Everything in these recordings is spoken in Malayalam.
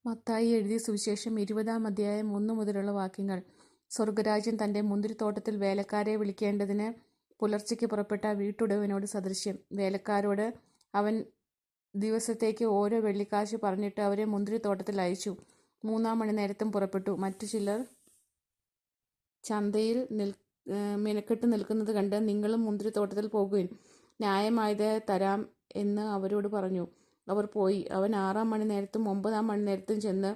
മത്തായി എഴുതിയ സുവിശേഷം 20-ാം അധ്യായം 1 മുതലുള്ള വാക്യങ്ങൾ. സ്വർഗരാജ്യം തൻ്റെ മുന്തിരിത്തോട്ടത്തിൽ വേലക്കാരെ വിളിക്കേണ്ടതിന് പുലർച്ചയ്ക്ക് പുറപ്പെട്ട വീട്ടുടയവനോട് സദൃശ്യം. വേലക്കാരോട് അവൻ ദിവസത്തേക്ക് ഓരോ വെള്ളിക്കാശ് പറഞ്ഞിട്ട് അവരെ മുന്തിരിത്തോട്ടത്തിൽ അയച്ചു. 3-ാം മണിനേരത്തും പുറപ്പെട്ടു. മറ്റു ചിലർ ചന്തയിൽ മെനക്കെട്ട് നിൽക്കുന്നത് കണ്ട് നിങ്ങളും മുന്തിരിത്തോട്ടത്തിൽ പോകുവിൻ, ന്യായമായത് തരാം എന്ന് അവരോട് പറഞ്ഞു. അവർ പോയി. അവൻ 6-ാം മണിനേരത്തും 9-ാം മണിനേരത്തും ചെന്ന്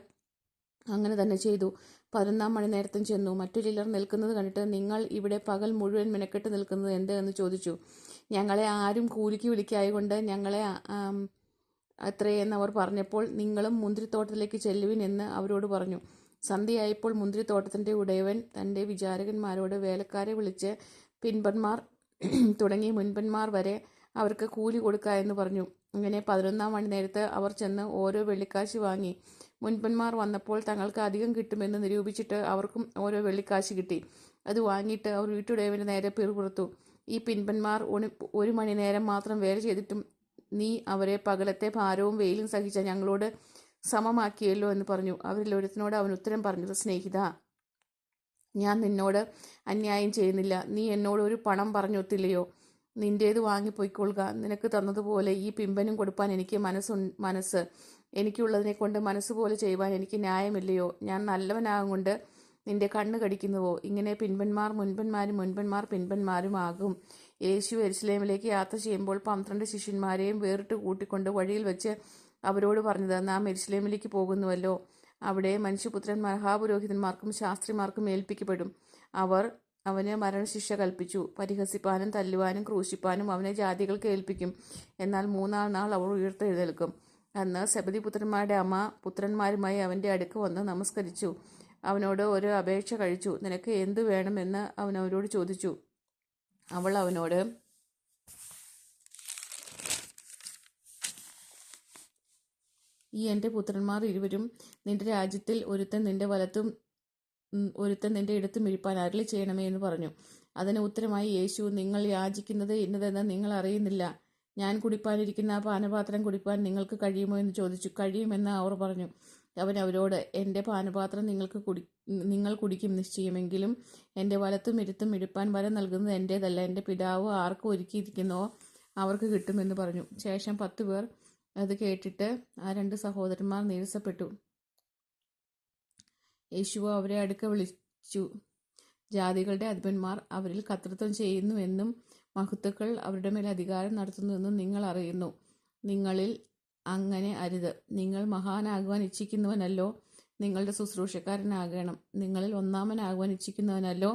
അങ്ങനെ തന്നെ ചെയ്തു. 11-ാം മണിനേരത്തും ചെന്നു. മറ്റു ചിലർ നിൽക്കുന്നത് കണ്ടിട്ട്, നിങ്ങൾ ഇവിടെ പകൽ മുഴുവൻ മെനക്കെട്ട് നിൽക്കുന്നത് എന്ത് എന്ന് ചോദിച്ചു. ഞങ്ങളെ ആരും കൂലിക്ക് വിളിക്കായകൊണ്ട് ഞങ്ങളെ അത്രയെന്ന് അവർ പറഞ്ഞപ്പോൾ, നിങ്ങളും മുന്തിരിത്തോട്ടത്തിലേക്ക് ചെല്ലുവിൻ എന്ന് അവരോട് പറഞ്ഞു. സന്ധ്യയായപ്പോൾ മുന്തിരിത്തോട്ടത്തിൻ്റെ ഉടയവൻ തൻ്റെ വിചാരകന്മാരോട് വേലക്കാരെ വിളിച്ച് പിൻപന്മാർ തുടങ്ങി മുൻപന്മാർ വരെ അവർക്ക് കൂലി കൊടുക്ക എന്ന് പറഞ്ഞു. അങ്ങനെ 11-ാം മണിനേരത്ത് അവർ ചെന്ന് ഓരോ വെള്ളിക്കാശ് വാങ്ങി. മുൻപന്മാർ വന്നപ്പോൾ തങ്ങൾക്ക് അധികം കിട്ടുമെന്ന് നിരൂപിച്ചിട്ട് അവർക്കും ഓരോ വെള്ളിക്കാശ് കിട്ടി. അത് വാങ്ങിയിട്ട് അവർ വീട്ടുടയവന് നേരെ പിറുപിറുത്തു. ഈ പിൻപന്മാർ 1 മണിനേരം മാത്രം വേല ചെയ്തിട്ടും നീ അവരെ പകലത്തെ ഭാരവും വെയിലും സഹിച്ച ഞങ്ങളോട് സമമാക്കിയല്ലോ എന്ന് പറഞ്ഞു. അവരിൽ ഒരുത്തനോട് അവൻ ഉത്തരം പറഞ്ഞത്, സ്നേഹിതാ, ഞാൻ നിന്നോട് അന്യായം ചെയ്യുന്നില്ല. നീ എന്നോട് ഒരു പണം പറഞ്ഞൊത്തില്ലയോ? നിന്റേത് വാങ്ങിപ്പോയിക്കൊള്ളുക. നിനക്ക് തന്നതുപോലെ ഈ പിമ്പനും കൊടുപ്പാൻ എനിക്ക് മനസ്സ്. എനിക്കുള്ളതിനെ കൊണ്ട് മനസ്സുപോലെ ചെയ്യുവാൻ എനിക്ക് ന്യായമില്ലയോ? ഞാൻ നല്ലവനാകും കൊണ്ട് നിന്റെ കണ്ണ് കടിക്കുന്നുവോ? ഇങ്ങനെ പിൻപന്മാർ മുൻപന്മാരും മുൻപന്മാർ പിൻപന്മാരും ആകും. യേശു യെരുശലേമിലേക്ക് യാത്ര ചെയ്യുമ്പോൾ 12 ശിഷ്യന്മാരെയും വേറിട്ട് കൂട്ടിക്കൊണ്ട് വഴിയിൽ വെച്ച് അവരോട് പറഞ്ഞത്, നാം യെരുശലേമിലേക്ക് പോകുന്നുവല്ലോ. അവിടെ മനുഷ്യപുത്രൻ മഹാപുരോഹിതന്മാർക്കും ശാസ്ത്രിമാർക്കും ഏൽപ്പിക്കപ്പെടും. അവർ അവന് മരണശിക്ഷ കൽപ്പിച്ചു. പരിഹസിപ്പാനും തല്ലുവാനും ക്രൂശിപ്പാനും അവനെ ജാതികൾക്ക് ഏൽപ്പിക്കും. എന്നാൽ 3-ാം നാൾ അവർ ഉയർത്തെഴുന്നേൽക്കും. അന്ന് സെബെദീപുത്രന്മാരുടെ അമ്മ പുത്രന്മാരുമായി അവൻ്റെ അടുക്ക് വന്ന് നമസ്കരിച്ചു. അവനോട് ഒരു അപേക്ഷ കഴിച്ചു. നിനക്ക് എന്തു വേണമെന്ന് അവൻ അവരോട് ചോദിച്ചു. അവൾ അവനോട്, ഈ എൻ്റെ പുത്രന്മാർ ഇരുവരും നിന്റെ രാജ്യത്തിൽ ഒരുത്തൻ നിന്റെ വലത്തും ഒരുത്തൻ നിന്റെ ഇടത്തും ഇരിപ്പാൻ അരുളി ചെയ്യണമേ എന്ന് പറഞ്ഞു. അതിന് ഉത്തരമായി യേശു, നിങ്ങൾ യാചിക്കുന്നത് ഇന്നതെന്ന് നിങ്ങൾ അറിയുന്നില്ല. ഞാൻ കുടിപ്പാനിരിക്കുന്ന പാനപാത്രം കുടിപ്പാൻ നിങ്ങൾക്ക് കഴിയുമോ എന്ന് ചോദിച്ചു. കഴിയുമെന്ന് അവർ പറഞ്ഞു. അവൻ അവരോട്, എൻ്റെ പാനപാത്രം നിങ്ങൾ കുടിക്കും നിശ്ചയമെങ്കിലും എൻ്റെ വലത്തും ഇരുത്തും ഇടുപ്പാൻ വരം നൽകുന്നത് എൻ്റേതല്ല, എൻ്റെ പിതാവ് ആർക്ക് ഒരുക്കിയിരിക്കുന്നുവോ അവർക്ക് കിട്ടുമെന്ന് പറഞ്ഞു. ശേഷം 10 പേർ അത് കേട്ടിട്ട് ആ 2 സഹോദരന്മാർ നീരസപ്പെട്ടു. യേശു അവരെ അടുക്ക വിളിച്ചു. ജാതികളുടെ അധിപന്മാർ അവരിൽ കർത്തൃത്വം ചെയ്യുന്നുവെന്നും മഹത്തുക്കൾ അവരുടെ മേൽ അധികാരം നടത്തുന്നുവെന്നും നിങ്ങൾ അറിയുന്നു. നിങ്ങളിൽ അങ്ങനെ അരുത്. നിങ്ങൾ മഹാനാകുവാൻ ഇച്ഛിക്കുന്നവനല്ലോ നിങ്ങളുടെ ശുശ്രൂഷക്കാരനാകണം. നിങ്ങളിൽ ഒന്നാമനാകുവാൻ ഇച്ഛിക്കുന്നവനല്ലോ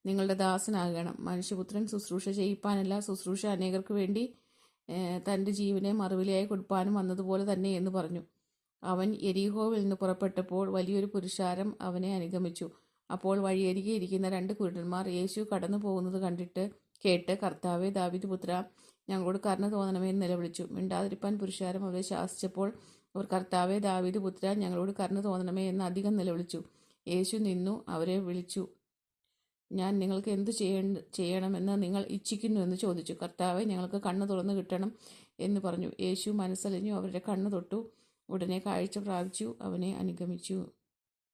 നിങ്ങളുടെ ദാസനാകണം. മനുഷ്യപുത്രൻ ശുശ്രൂഷ ചെയ്യിപ്പാനല്ല, ശുശ്രൂഷ അനേകർക്ക് വേണ്ടി തൻ്റെ ജീവനെ മറുവിലയായി കൊടുപ്പാനും വന്നതുപോലെ തന്നെ എന്ന് പറഞ്ഞു. അവൻ യെരിഹോവിൽ നിന്ന് പുറപ്പെട്ടപ്പോൾ വലിയൊരു പുരുഷാരം അവനെ അനുഗമിച്ചു. അപ്പോൾ വഴിയരികെ ഇരിക്കുന്ന 2 കുരുടന്മാർ യേശു കടന്നു പോകുന്നത് കേട്ട്, കർത്താവേ, ദാവീദ് പുത്ര, ഞങ്ങളോട് കരുണ തോന്നണമേ എന്ന് നിലവിളിച്ചു. മിണ്ടാതിരിപ്പാൻ പുരുഷാരം അവരെ ശാസിച്ചപ്പോൾ അവർ, കർത്താവേ, ദാവീദ് പുത്ര, ഞങ്ങളോട് കരുണ തോന്നണമേ എന്ന് അധികം നിലവിളിച്ചു. യേശു നിന്നു അവരെ വിളിച്ചു. ഞാൻ നിങ്ങൾക്ക് എന്തു ചെയ്യണമെന്ന് നിങ്ങൾ ഇച്ഛിക്കുന്നു എന്ന് ചോദിച്ചു. കർത്താവേ, ഞങ്ങൾക്ക് കണ്ണ് തുറന്നു കിട്ടണം എന്ന് പറഞ്ഞു. യേശു മനസ്സലിഞ്ഞു അവരുടെ കണ്ണ് തൊട്ടു. ഉടനെ കാഴ്ച പ്രാപിച്ചു അവനെ അനുഗമിച്ചു.